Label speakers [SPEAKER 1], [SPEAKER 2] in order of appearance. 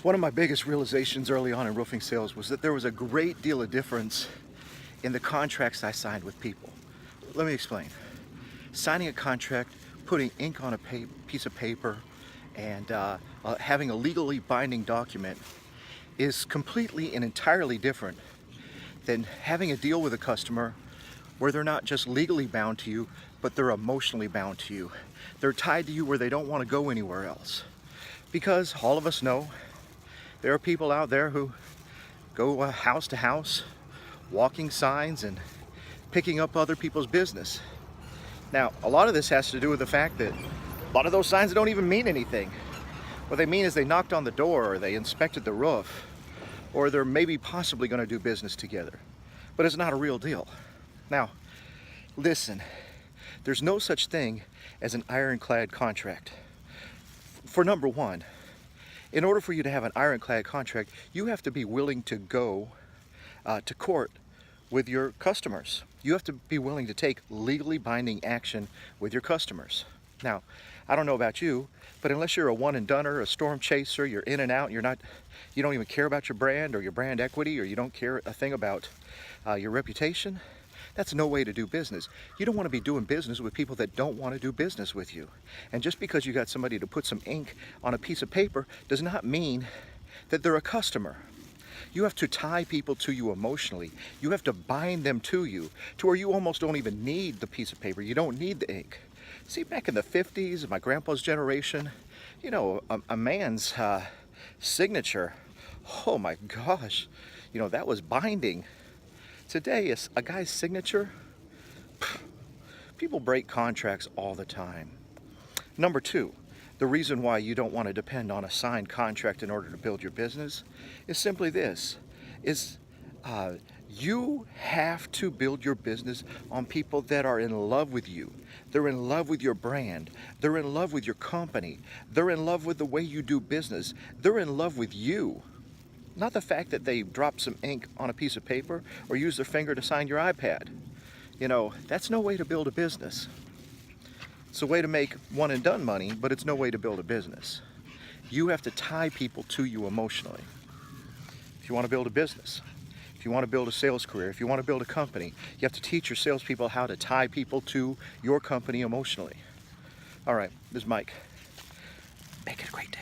[SPEAKER 1] One of my biggest realizations early on in roofing sales was that there was a great deal of difference in the contracts I signed with people. Let me explain. Signing a contract, putting ink on a piece of paper, and having a legally binding document is completely and entirely different than having a deal with a customer where they're not just legally bound to you, but they're emotionally bound to you. They're tied to you where they don't want to go anywhere else. Because all of us know there are people out there who go house to house, walking signs and picking up other people's business. Now, a lot of this has to do with the fact that a lot of those signs don't even mean anything. What they mean is they knocked on the door, or they inspected the roof, or they're maybe possibly going to do business together. But it's not a real deal. Now, listen, there's no such thing as an ironclad contract. For number one, in order for you to have an ironclad contract, you have to be willing to go to court with your customers. You have to be willing to take legally binding action with your customers. Now, I don't know about you, but unless you're a one and doneer, a storm chaser, you're in and out, you don't even care about your brand or your brand equity, or you don't care a thing about your reputation, that's no way to do business. You don't want to be doing business with people that don't want to do business with you. And just because you got somebody to put some ink on a piece of paper does not mean that they're a customer. You have to tie people to you emotionally. You have to bind them to you to where you almost don't even need the piece of paper. You don't need the ink. See, back in the 50s, my grandpa's generation, you know, a man's signature, oh my gosh, you know, that was binding. Today, a guy's signature, people break contracts all the time. Number two, the reason why you don't want to depend on a signed contract in order to build your business is simply this, you have to build your business on people that are in love with you. They're in love with your brand. They're in love with your company. They're in love with the way you do business. They're in love with you. Not the fact that they dropped some ink on a piece of paper or used their finger to sign your iPad. You know, that's no way to build a business. It's a way to make one and done money, but it's no way to build a business. You have to tie people to you emotionally. If you want to build a business, if you want to build a sales career, if you want to build a company, you have to teach your salespeople how to tie people to your company emotionally. All right, this is Mike. Make it a great day.